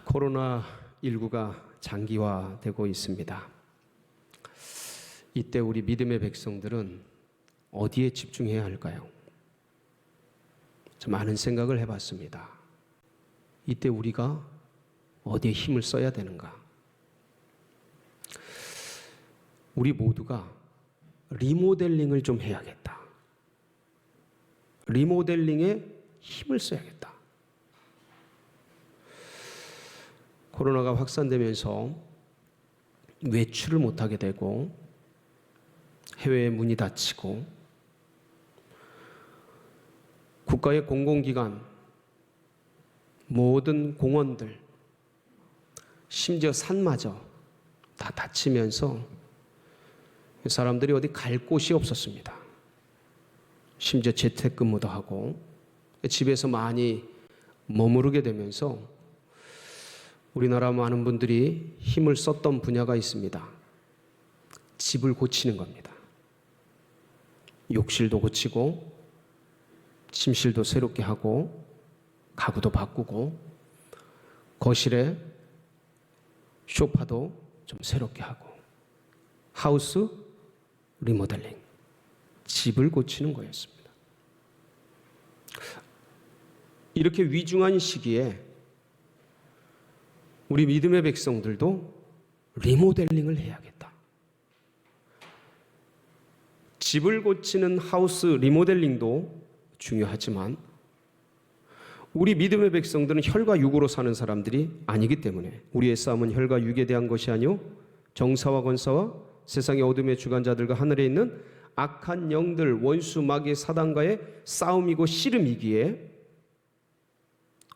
코로나19가 장기화되고 있습니다. 이때 우리 믿음의 백성들은 어디에 집중해야 할까요? 좀 많은 생각을 해봤습니다. 이때 우리가 어디에 힘을 써야 되는가? 우리 모두가 리모델링을 좀 해야겠다. 리모델링에 힘을 써야겠다. 코로나가 확산되면서 외출을 못하게 되고 해외의 문이 닫히고 국가의 공공기관, 모든 공원들, 심지어 산마저 다 닫히면서 사람들이 어디 갈 곳이 없었습니다. 심지어 재택근무도 하고 집에서 많이 머무르게 되면서 우리나라 많은 분들이 힘을 썼던 분야가 있습니다. 집을 고치는 겁니다. 욕실도 고치고 침실도 새롭게 하고 가구도 바꾸고 거실에 소파도 좀 새롭게 하고 하우스 리모델링, 집을 고치는 거였습니다. 이렇게 위중한 시기에 우리 믿음의 백성들도 리모델링을 해야겠다. 집을 고치는 하우스 리모델링도 중요하지만 우리 믿음의 백성들은 혈과 육으로 사는 사람들이 아니기 때문에 우리의 싸움은 혈과 육에 대한 것이 아니요 정사와 권사와 세상의 어둠의 주관자들과 하늘에 있는 악한 영들, 원수, 마귀, 사단과의 싸움이고 씨름이기에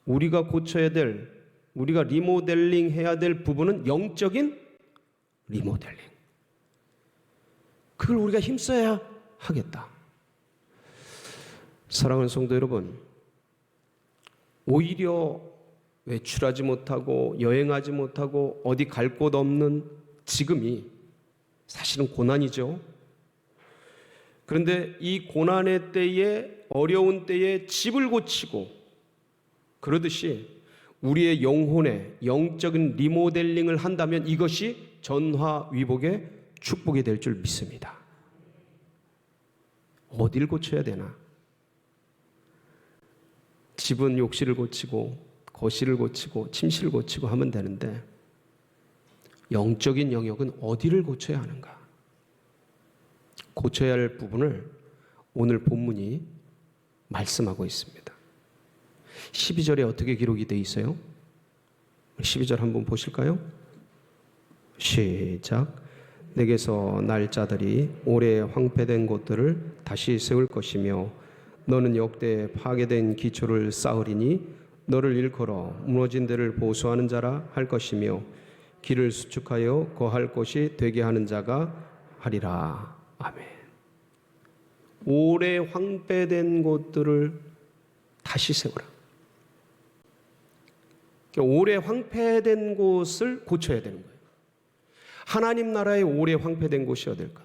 우리가 고쳐야 될, 우리가 리모델링 해야 될 부분은 영적인 리모델링. 그걸 우리가 힘써야 하겠다. 사랑하는 성도 여러분, 오히려 외출하지 못하고 여행하지 못하고 어디 갈 곳 없는 지금이 사실은 고난이죠. 그런데 이 고난의 때에, 어려운 때에 집을 고치고 그러듯이 우리의 영혼의 영적인 리모델링을 한다면 이것이 전화위복의 축복이 될 줄 믿습니다. 어디를 고쳐야 되나? 집은 욕실을 고치고 거실을 고치고 침실을 고치고 하면 되는데 영적인 영역은 어디를 고쳐야 하는가? 고쳐야 할 부분을 오늘 본문이 말씀하고 있습니다. 12절에 어떻게 기록이 되어 있어요? 12절 한번 보실까요? 시작. 내게서 날 자들이 오래 황폐된 곳들을 다시 세울 것이며 너는 역대 파괴된 기초를 쌓으리니 너를 일컬어 무너진 데를 보수하는 자라 할 것이며 길을 수축하여 거할 곳이 되게 하는 자가 하리라. 아멘. 오래 황폐된 곳들을 다시 세우라. 오래 황폐된 곳을 고쳐야 되는 거예요. 하나님 나라의 오래 황폐된 곳이 어딜까?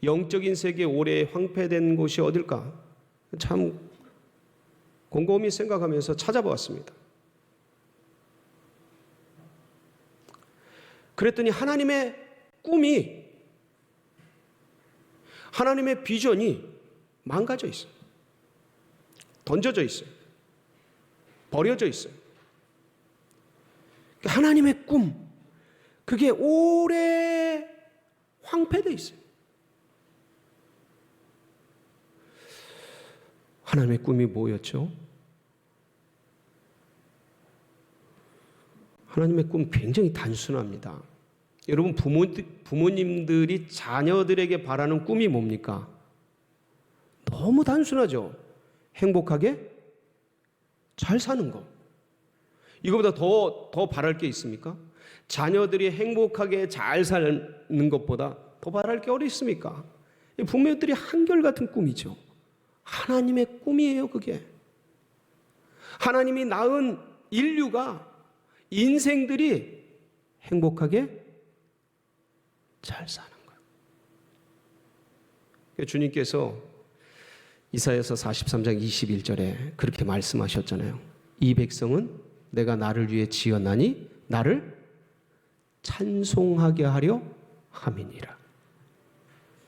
영적인 세계에 오래 황폐된 곳이 어딜까? 참 곰곰이 생각하면서 찾아보았습니다. 그랬더니 하나님의 꿈이, 하나님의 비전이 망가져 있어요. 던져져 있어요. 버려져 있어요. 하나님의 꿈, 그게 오래 황폐되어 있어요. 하나님의 꿈이 뭐였죠? 하나님의 꿈 굉장히 단순합니다. 여러분 부모님들이 자녀들에게 바라는 꿈이 뭡니까? 너무 단순하죠. 행복하게 잘 사는 거. 이거보다 더 바랄 게 있습니까? 자녀들이 행복하게 잘 사는 것보다 더 바랄 게 어디 있습니까? 부모들이 한결같은 꿈이죠. 하나님의 꿈이에요, 그게. 하나님이 낳은 인류가, 인생들이 행복하게 잘 사는 거예요. 주님께서 이사야서 43장 21절에 그렇게 말씀하셨잖아요. 이 백성은 내가 나를 위해 지었나니 나를 찬송하게 하려 함이니라.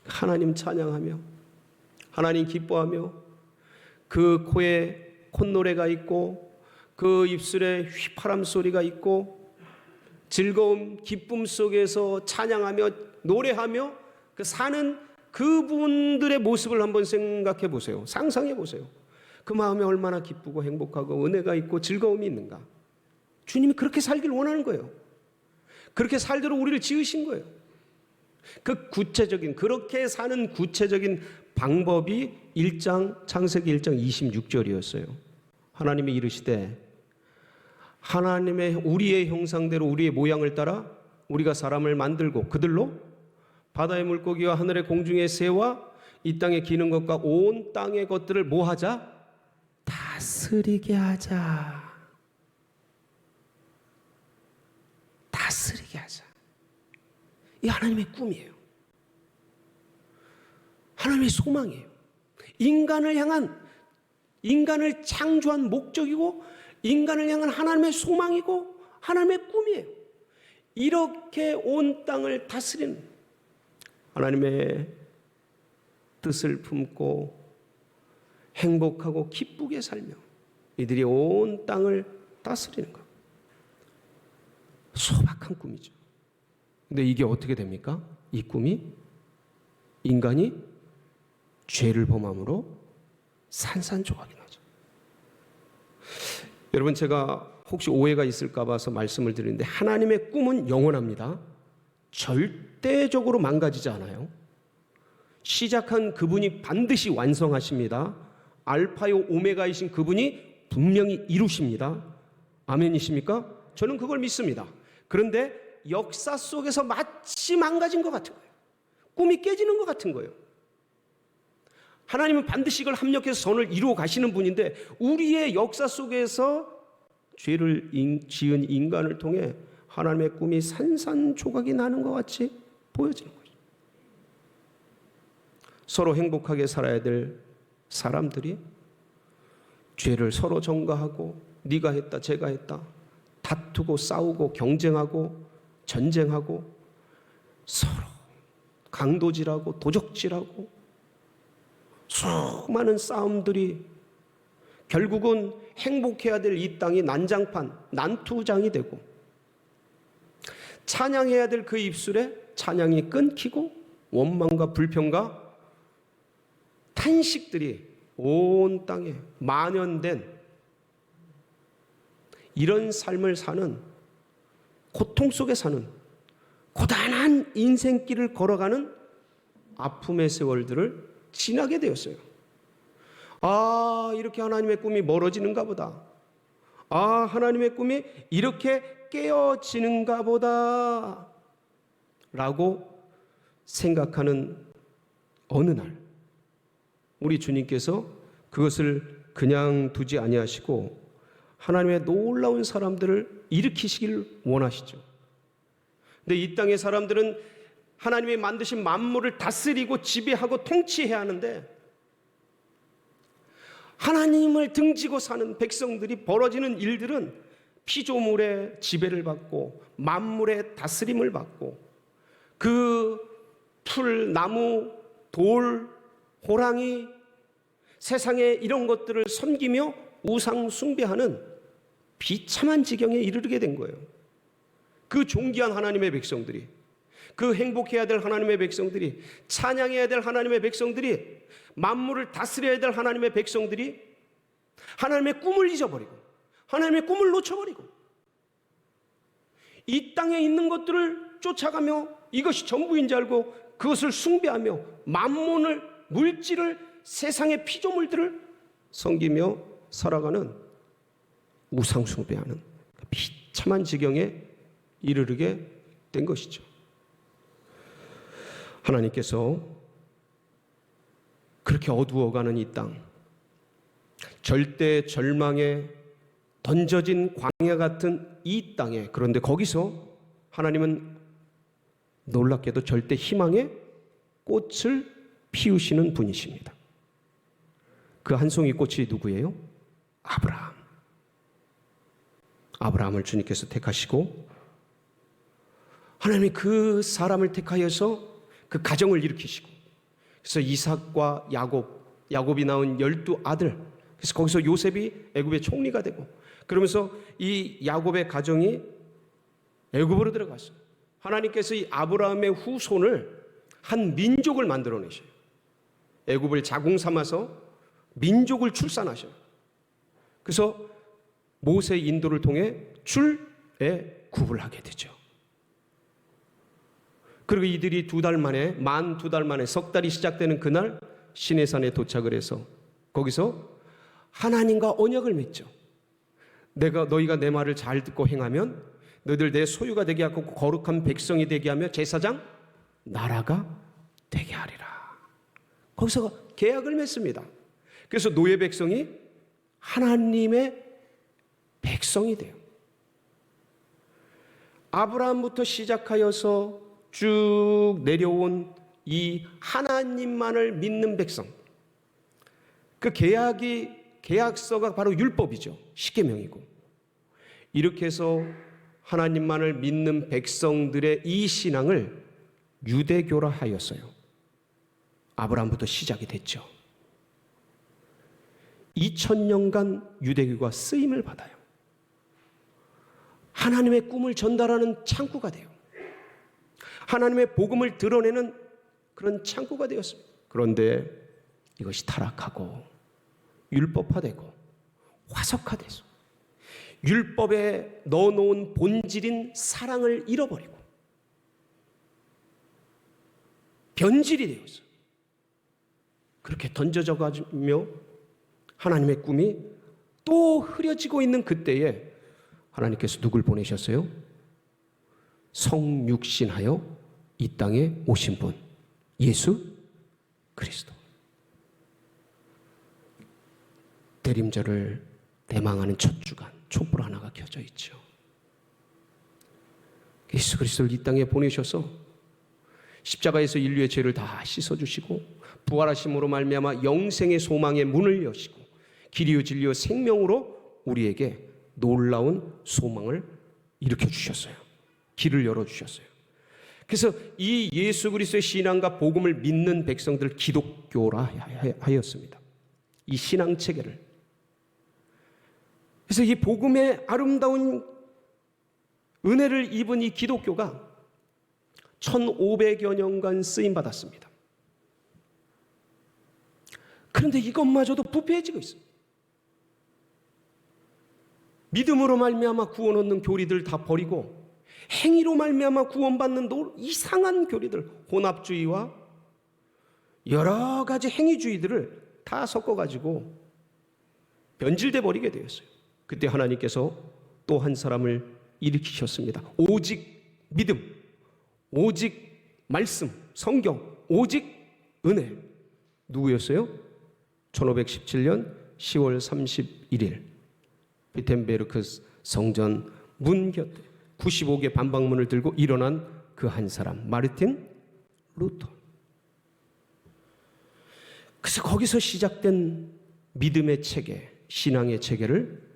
하나님 찬양하며 하나님 기뻐하며 그 코에 콧노래가 있고 그 입술에 휘파람 소리가 있고 즐거움 기쁨 속에서 찬양하며 노래하며 그 사는 그분들의 모습을 한번 생각해 보세요. 상상해 보세요. 그 마음에 얼마나 기쁘고 행복하고 은혜가 있고 즐거움이 있는가. 주님이 그렇게 살길 원하는 거예요. 그렇게 살도록 우리를 지으신 거예요. 그 구체적인 그렇게 사는 구체적인 방법이 창세기 1장 26절이었어요. 하나님이 이르시되 하나님의 우리의 형상대로 우리의 모양을 따라 우리가 사람을 만들고 그들로 바다의 물고기와 하늘의 공중의 새와 이 땅에 기는 것과 온 땅의 것들을 뭐 하자? 다스리게 하자. 다스리게 하자. 이 하나님의 꿈이에요. 하나님의 소망이에요. 인간을 창조한 목적이고 인간을 향한 하나님의 소망이고 하나님의 꿈이에요. 이렇게 온 땅을 다스리는 하나님의 뜻을 품고 행복하고 기쁘게 살며 이들이 온 땅을 다스리는 것. 소박한 꿈이죠. 근데 이게 어떻게 됩니까? 이 꿈이 인간이 죄를 범함으로 산산조각이 나죠. 여러분, 제가 혹시 오해가 있을까 봐서 말씀을 드리는데 하나님의 꿈은 영원합니다. 절대적으로 망가지지 않아요. 시작한 그분이 반드시 완성하십니다. 알파요 오메가이신 그분이 분명히 이루십니다. 아멘이십니까? 저는 그걸 믿습니다. 그런데 역사 속에서 마치 망가진 것 같은 거예요. 꿈이 깨지는 것 같은 거예요. 하나님은 반드시 이걸 합력해서 선을 이루어 가시는 분인데 우리의 역사 속에서 죄를 지은 인간을 통해 하나님의 꿈이 산산조각이 나는 것 같이 보여지는 거죠. 서로 행복하게 살아야 될 사람들이 죄를 서로 전가하고 네가 했다 제가 했다 다투고 싸우고 경쟁하고 전쟁하고 서로 강도질하고 도적질하고 수많은 싸움들이 결국은 행복해야 될 이 땅이 난장판, 난투장이 되고 찬양해야 될 그 입술에 찬양이 끊기고 원망과 불평과 탄식들이 온 땅에 만연된 이런 삶을 사는 고통 속에 사는 고단한 인생길을 걸어가는 아픔의 세월들을 지나게 되었어요. 아, 이렇게 하나님의 꿈이 멀어지는가 보다. 아, 하나님의 꿈이 이렇게 깨어지는가 보다 라고 생각하는 어느 날 우리 주님께서 그것을 그냥 두지 아니하시고 하나님의 놀라운 사람들을 일으키시길 원하시죠. 근데 이 땅의 사람들은 하나님이 만드신 만물을 다스리고 지배하고 통치해야 하는데 하나님을 등지고 사는 백성들이 벌어지는 일들은 피조물의 지배를 받고 만물의 다스림을 받고 그 풀, 나무, 돌, 호랑이 세상의 이런 것들을 섬기며 우상 숭배하는 비참한 지경에 이르게 된 거예요. 그 존귀한 하나님의 백성들이, 그 행복해야 될 하나님의 백성들이, 찬양해야 될 하나님의 백성들이, 만물을 다스려야 될 하나님의 백성들이 하나님의 꿈을 잊어버리고 하나님의 꿈을 놓쳐버리고 이 땅에 있는 것들을 쫓아가며 이것이 전부인 줄 알고 그것을 숭배하며 만몬을, 물질을, 세상의 피조물들을 섬기며 살아가는 우상 숭배하는 비참한 지경에 이르게 된 것이죠. 하나님께서 그렇게 어두워가는 이 땅, 절대 절망에 던져진 광야 같은 이 땅에, 그런데 거기서 하나님은 놀랍게도 절대 희망의 꽃을 피우시는 분이십니다. 그 한 송이 꽃이 누구예요? 아브라함. 아브라함을 주님께서 택하시고 하나님이 그 사람을 택하여서 그 가정을 일으키시고 그래서 이삭과 야곱이 낳은 12아들, 그래서 거기서 요셉이 애굽의 총리가 되고 그러면서 이 야곱의 가정이 애굽으로 들어갔어요. 하나님께서 이 아브라함의 후손을 한 민족을 만들어내셔요. 애굽을 자궁 삼아서 민족을 출산하셔요. 그래서 모세의 인도를 통해 출애굽을 하게 되죠. 그리고 이들이 만 2달 만에 석 달이 시작되는 그날 시내산에 도착을 해서 거기서 하나님과 언약을 맺죠. 너희가 내 말을 잘 듣고 행하면 너희들 내 소유가 되게 하고 거룩한 백성이 되게 하며 제사장 나라가 되게 하리라. 거기서 계약을 맺습니다. 그래서 노예 백성이 하나님의 백성이 돼요. 아브라함부터 시작하여서 쭉 내려온 이 하나님만을 믿는 백성, 그 계약서가 바로 율법이죠. 십계명이고. 이렇게 해서 하나님만을 믿는 백성들의 이 신앙을 유대교라 하였어요. 아브라함부터 시작이 됐죠. 2000년간 유대교가 쓰임을 받아요. 하나님의 꿈을 전달하는 창구가 돼요. 하나님의 복음을 드러내는 그런 창구가 되었습니다. 그런데 이것이 타락하고 율법화되고 화석화돼서 율법에 넣어놓은 본질인 사랑을 잃어버리고 변질이 되었어요. 그렇게 던져져가며 하나님의 꿈이 또 흐려지고 있는 그때에 하나님께서 누굴 보내셨어요? 성육신하여 이 땅에 오신 분, 예수 그리스도. 대림절을 대망하는 첫 주간 촛불 하나가 켜져 있죠. 예수 그리스도를 이 땅에 보내셔서 십자가에서 인류의 죄를 다 씻어주시고 부활하심으로 말미암아 영생의 소망의 문을 여시고 길이요 진리요 생명으로 우리에게 놀라운 소망을 일으켜주셨어요. 길을 열어주셨어요. 그래서 이 예수 그리스도의 신앙과 복음을 믿는 백성들 기독교라 하였습니다. 이 신앙 체계를. 그래서 이 복음의 아름다운 은혜를 입은 이 기독교가 1500여 년간 쓰임받았습니다. 그런데 이것마저도 부패해지고 있습니다. 믿음으로 말미암아 구원 얻는 교리들 다 버리고 행위로 말미암아 구원받는 이상한 교리들, 혼합주의와 여러 가지 행위주의들을 다 섞어가지고 변질돼 버리게 되었어요. 그때 하나님께서 또 한 사람을 일으키셨습니다. 오직 믿음, 오직 말씀, 성경, 오직 은혜. 누구였어요? 1517년 10월 31일 비텐베르크 성전 문 곁에 95개 반박문을 들고 일어난 그 한 사람, 마르틴 루터. 그래서 거기서 시작된 믿음의 체계, 신앙의 체계를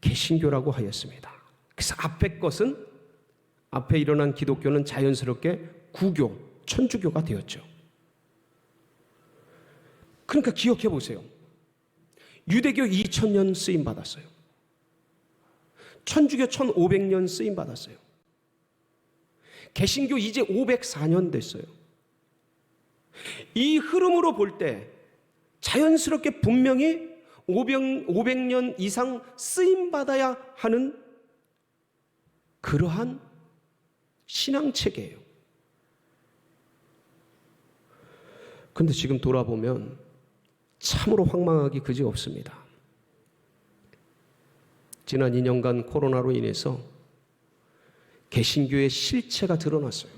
개신교라고 하였습니다. 그래서 앞에 일어난 기독교는 자연스럽게 구교, 천주교가 되었죠. 그러니까 기억해 보세요. 유대교 2000년 쓰임 받았어요. 천주교 1500년 쓰임 받았어요. 개신교 이제 504년 됐어요. 이 흐름으로 볼 때 자연스럽게 분명히 500년 이상 쓰임 받아야 하는 그러한 신앙 체계예요. 그런데 지금 돌아보면 참으로 황망하기 그지없습니다. 지난 2년간 코로나로 인해서 개신교의 실체가 드러났어요.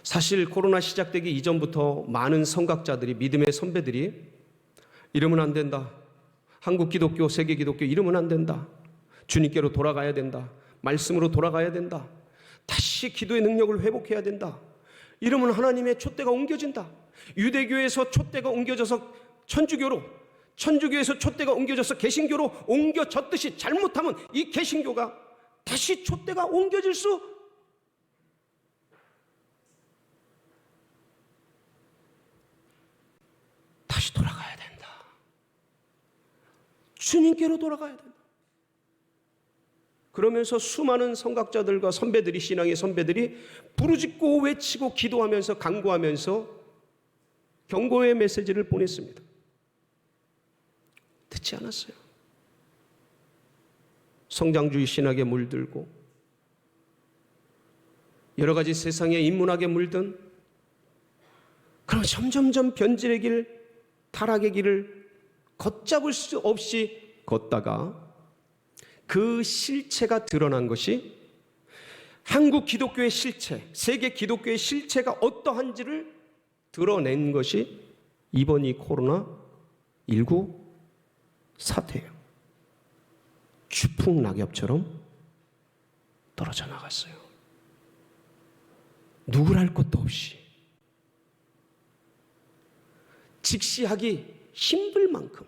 사실 코로나 시작되기 이전부터 많은 선각자들이, 믿음의 선배들이 이러면 안 된다, 한국 기독교, 세계 기독교 이러면 안 된다, 주님께로 돌아가야 된다, 말씀으로 돌아가야 된다, 다시 기도의 능력을 회복해야 된다, 이러면 하나님의 촛대가 옮겨진다, 유대교에서 촛대가 옮겨져서 천주교로, 천주교에서 촛대가 옮겨져서 개신교로 옮겨졌듯이 잘못하면 이 개신교가 다시 촛대가 옮겨질 수 다시 돌아가야 된다. 주님께로 돌아가야 된다. 그러면서 수많은 선각자들과 선배들이, 신앙의 선배들이 부르짖고 외치고 기도하면서 간구하면서 경고의 메시지를 보냈습니다. 듣지 않았어요. 성장주의 신학에 물들고 여러 가지 세상의 인문학에 물든, 그럼 점점점 변질의 길, 타락의 길을 걷잡을 수 없이 걷다가 그 실체가 드러난 것이, 한국 기독교의 실체, 세계 기독교의 실체가 어떠한지를 드러낸 것이 이번 이 코로나19 사태예요. 추풍낙엽처럼 떨어져 나갔어요. 누굴 할 것도 없이, 직시하기 힘들 만큼,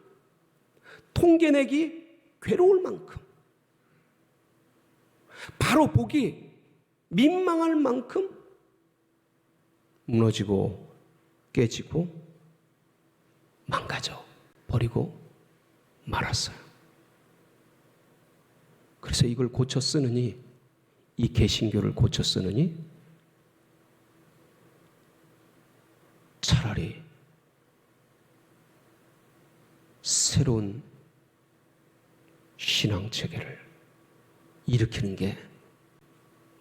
통계내기 괴로울 만큼, 바로 보기 민망할 만큼 무너지고 깨지고 망가져 버리고 말았어요. 그래서 이걸 고쳐 쓰느니, 이 개신교를 고쳐 쓰느니 차라리 새로운 신앙 체계를 일으키는 게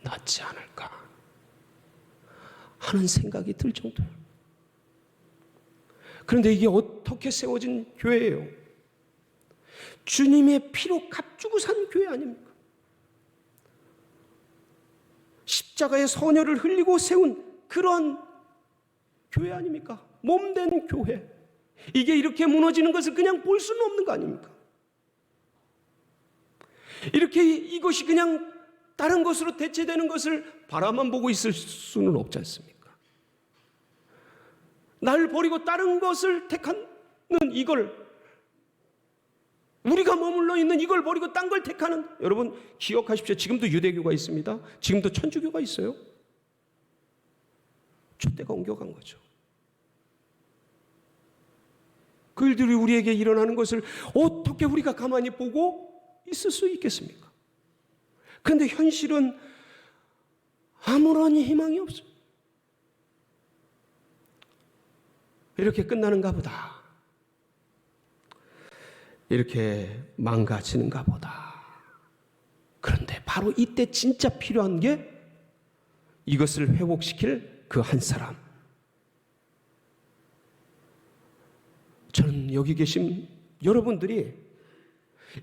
낫지 않을까 하는 생각이 들 정도예요. 그런데 이게 어떻게 세워진 교회예요? 주님의 피로 값주고 산 교회 아닙니까? 십자가의 선혈을 흘리고 세운 그런 교회 아닙니까? 몸된 교회. 이게 이렇게 무너지는 것을 그냥 볼 수는 없는 거 아닙니까? 이렇게 이것이 그냥 다른 것으로 대체되는 것을 바라만 보고 있을 수는 없지 않습니까? 날 버리고 다른 것을 택하는 이걸, 우리가 머물러 있는 이걸 버리고 딴 걸 택하는, 여러분 기억하십시오. 지금도 유대교가 있습니다. 지금도 천주교가 있어요. 촛대가 옮겨간 거죠. 그 일들이 우리에게 일어나는 것을 어떻게 우리가 가만히 보고 있을 수 있겠습니까? 그런데 현실은 아무런 희망이 없어요. 이렇게 끝나는가 보다, 이렇게 망가지는가 보다. 그런데 바로 이때 진짜 필요한 게 이것을 회복시킬 그 한 사람. 저는 여기 계신 여러분들이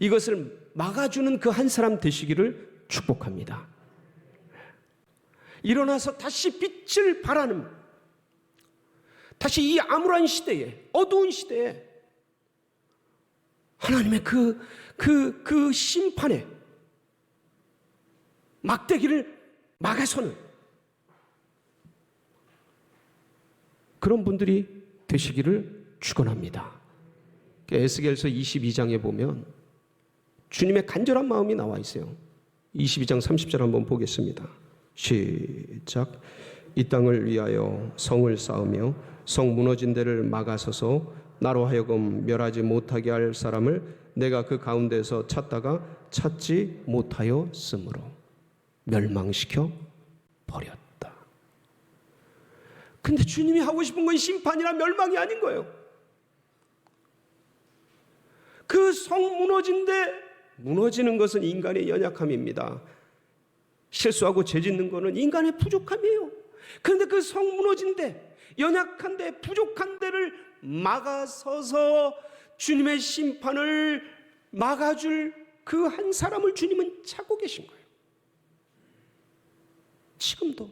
이것을 막아주는 그 한 사람 되시기를 축복합니다. 일어나서 다시 빛을 발하는, 다시 이 암울한 시대에, 어두운 시대에 하나님의 그 심판에 막대기를 막아서는 그런 분들이 되시기를 축원합니다. 에스겔서 22장에 보면 주님의 간절한 마음이 나와 있어요. 22장 30절 한번 보겠습니다. 시작. 이 땅을 위하여 성을 쌓으며 성 무너진 데를 막아서서 나로 하여금 멸하지 못하게 할 사람을 내가 그 가운데서 찾다가 찾지 못하였으므로 멸망시켜 버렸다. 근데 주님이 하고 싶은 건 심판이나 멸망이 아닌 거예요. 그 성 무너진 데, 무너지는 것은 인간의 연약함입니다. 실수하고 죄 짓는 것은 인간의 부족함이에요. 그런데 그 성 무너진 데, 연약한 데, 부족한 데를 막아서서 주님의 심판을 막아줄 그 한 사람을 주님은 찾고 계신 거예요. 지금도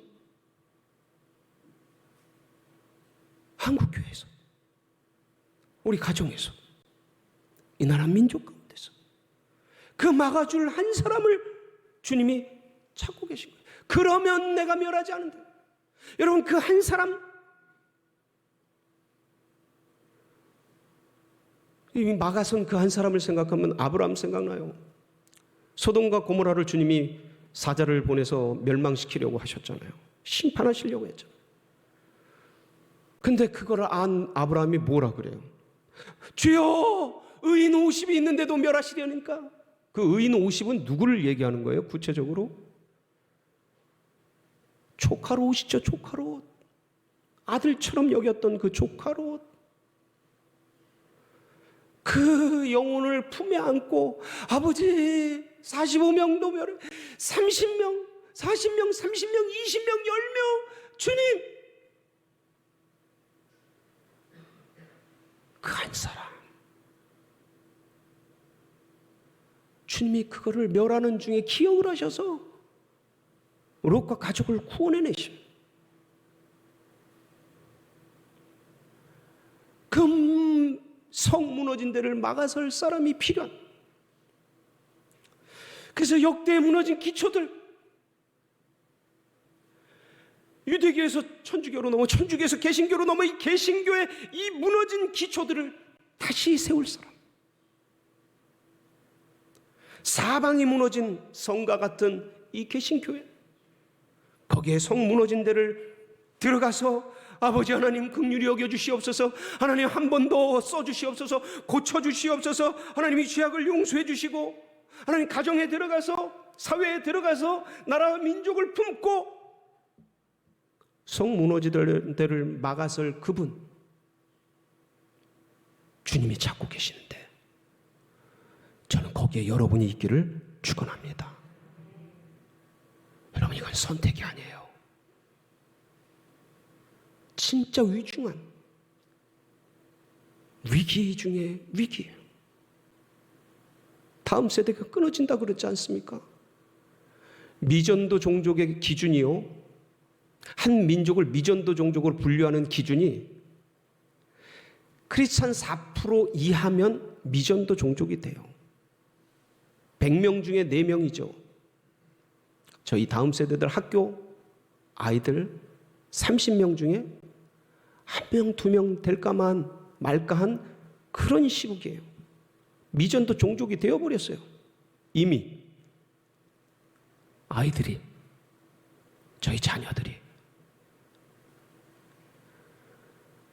한국교회에서, 우리 가정에서, 이 나라 민족 가운데서 그 막아줄 한 사람을 주님이 찾고 계신 거예요. 그러면 내가 멸하지 않는다. 여러분, 그 한 사람, 이 막아선 그 한 사람을 생각하면 아브라함 생각나요. 소돔과 고모라를 주님이 사자를 보내서 멸망시키려고 하셨잖아요. 심판하시려고 했죠. 근데 그걸 안 아브라함이 뭐라 그래요? 주여, 의인 50이 있는데도 멸하시려니까. 그 의인 50은 누구를 얘기하는 거예요? 구체적으로? 조카롯이죠. 조카롯. 아들처럼 여겼던 그 조카롯. 그 영혼을 품에 안고 아버지 45명도 멸해 30명, 40명, 30명, 20명, 10명 주님, 그 한 사람 주님이 그거를 멸하는 중에 기억을 하셔서 롯과 가족을 구원해내심. 그 성 무너진 데를 막아설 사람이 필요한. 그래서 역대에 무너진 기초들, 유대교에서 천주교로 넘어, 천주교에서 개신교로 넘어, 이 개신교의 이 무너진 기초들을 다시 세울 사람, 사방이 무너진 성과 같은 이 개신교회, 거기에 성 무너진 데를 들어가서 아버지 하나님 긍휼히 여겨주시옵소서, 하나님 한 번 더 써주시옵소서, 고쳐주시옵소서, 하나님이 죄악을 용서해 주시고, 하나님 가정에 들어가서, 사회에 들어가서 나라와 민족을 품고 성 무너지는 데를 막아설 그분, 주님이 찾고 계시는데 저는 거기에 여러분이 있기를 축원합니다. 여러분, 이건 선택이 아니에요. 진짜 위중한 위기 중에 위기예요. 다음 세대가 끊어진다 그러지 않습니까? 미전도 종족의 기준이요, 한 민족을 미전도 종족으로 분류하는 기준이 크리스찬 4% 이하면 미전도 종족이 돼요. 100명 중에 4명이죠. 저희 다음 세대들 학교 아이들 30명 중에 1명, 2명 될까만 말까한 그런 시국이에요. 미전도 종족이 되어버렸어요. 이미 아이들이, 저희 자녀들이,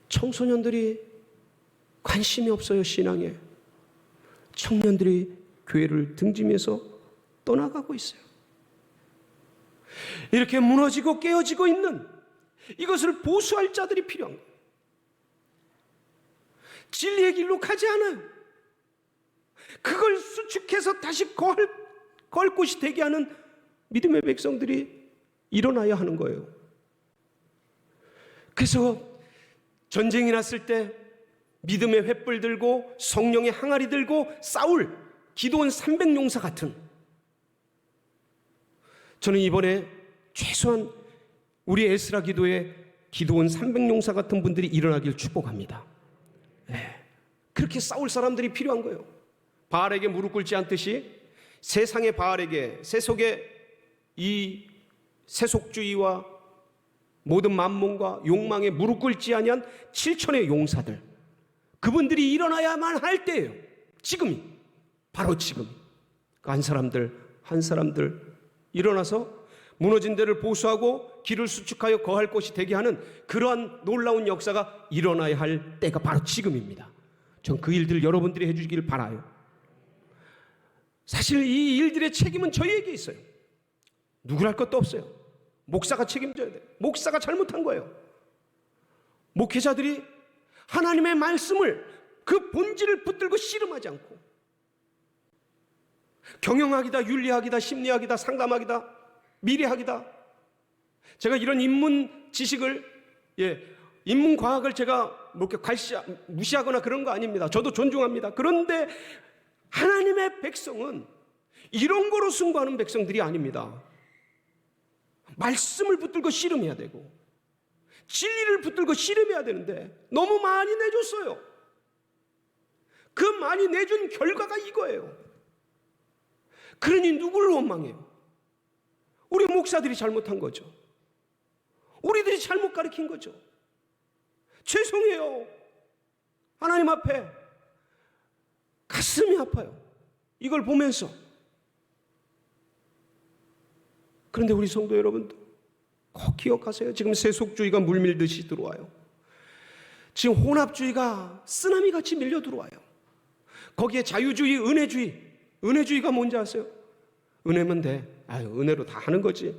청소년들이 관심이 없어요. 신앙에. 청년들이 교회를 등지면서 떠나가고 있어요. 이렇게 무너지고 깨어지고 있는 이것을 보수할 자들이 필요한 거예요. 진리의 길로 가지 않아요. 그걸 수축해서 다시 거할 곳이 되게 하는 믿음의 백성들이 일어나야 하는 거예요. 그래서 전쟁이 났을 때 믿음의 횃불 들고 성령의 항아리 들고 싸울 기도원 300용사 같은, 저는 이번에 최소한 우리 에스라 기도에 기도원 300용사 같은 분들이 일어나길 축복합니다. 네. 그렇게 싸울 사람들이 필요한 거예요. 바알에게 무릎 꿇지 않듯이 세상의 바알에게, 세속의 이 세속주의와 모든 만몬과 욕망에 무릎 꿇지 아니한 7천의 용사들, 그분들이 일어나야만 할 때예요. 지금이, 바로 지금. 한 사람들 일어나서 무너진 데를 보수하고 길을 수축하여 거할 곳이 되게 하는 그러한 놀라운 역사가 일어나야 할 때가 바로 지금입니다. 전 그 일들을 여러분들이 해주시길 바라요. 사실 이 일들의 책임은 저희에게 있어요. 누구랄 것도 없어요. 목사가 책임져야 돼요. 목사가 잘못한 거예요. 목회자들이 하나님의 말씀을, 그 본질을 붙들고 씨름하지 않고 경영학이다, 윤리학이다, 심리학이다, 상담학이다, 미래학이다, 제가 이런 인문 지식을, 인문과학을 제가 뭐 이렇게 무시하거나 그런 거 아닙니다. 저도 존중합니다. 그런데 하나님의 백성은 이런 거로 승부하는 백성들이 아닙니다. 말씀을 붙들고 씨름해야 되고 진리를 붙들고 씨름해야 되는데 너무 많이 내줬어요. 그 많이 내준 결과가 이거예요. 그러니 누구를 원망해요? 우리 목사들이 잘못한 거죠. 우리들이 잘못 가르친 거죠. 죄송해요. 하나님 앞에 가슴이 아파요. 이걸 보면서. 그런데 우리 성도 여러분들 꼭 기억하세요. 지금 세속주의가 물밀듯이 들어와요. 지금 혼합주의가 쓰나미같이 밀려 들어와요. 거기에 자유주의, 은혜주의가 뭔지 아세요? 은혜면 돼. 은혜로 다 하는 거지.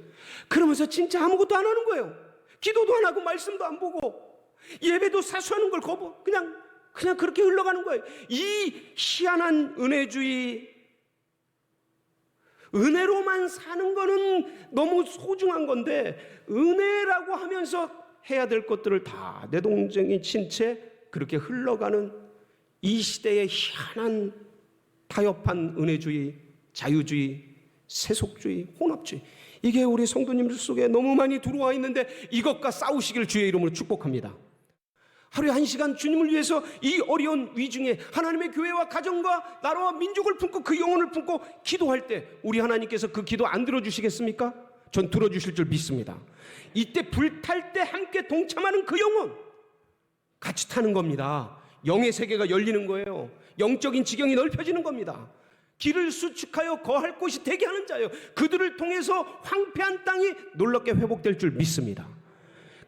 그러면서 진짜 아무것도 안 하는 거예요. 기도도 안 하고 말씀도 안 보고 예배도 사수하는 걸 그냥 그렇게 흘러가는 거예요. 이 희한한 은혜주의, 은혜로만 사는 거는 너무 소중한 건데 은혜라고 하면서 해야 될 것들을 다 내동댕이 친 채 그렇게 흘러가는 이 시대의 희한한 타협한 은혜주의, 자유주의, 세속주의, 혼합주의, 이게 우리 성도님들 속에 너무 많이 들어와 있는데 이것과 싸우시길 주의 이름으로 축복합니다. 하루에 1시간 주님을 위해서 이 어려운 위중에 하나님의 교회와 가정과 나라와 민족을 품고 그 영혼을 품고 기도할 때 우리 하나님께서 그 기도 안 들어주시겠습니까? 전 들어주실 줄 믿습니다. 이때 불탈 때 함께 동참하는 그 영혼 같이 타는 겁니다. 영의 세계가 열리는 거예요. 영적인 지경이 넓혀지는 겁니다. 길을 수축하여 거할 곳이 되게 하는 자예요. 그들을 통해서 황폐한 땅이 놀랍게 회복될 줄 믿습니다.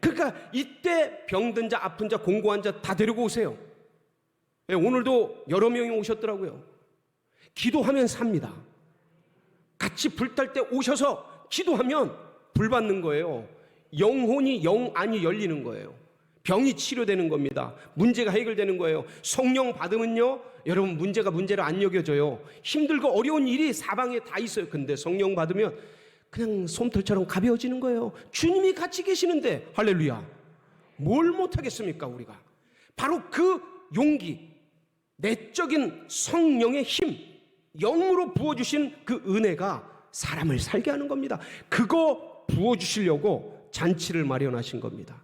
그러니까 이때 병든 자, 아픈 자, 공고한 자 다 데리고 오세요. 오늘도 여러 명이 오셨더라고요. 기도하면 삽니다. 같이 불탈 때 오셔서 기도하면 불 받는 거예요. 영혼이 영안이 열리는 거예요. 병이 치료되는 겁니다. 문제가 해결되는 거예요. 성령 받으면요, 여러분 문제가 문제로 안 여겨져요. 힘들고 어려운 일이 사방에 다 있어요. 근데 성령 받으면 그냥 솜털처럼 가벼워지는 거예요. 주님이 같이 계시는데 할렐루야. 뭘 못하겠습니까 우리가. 바로 그 용기, 내적인 성령의 힘, 영으로 부어주신 그 은혜가 사람을 살게 하는 겁니다. 그거 부어주시려고 잔치를 마련하신 겁니다.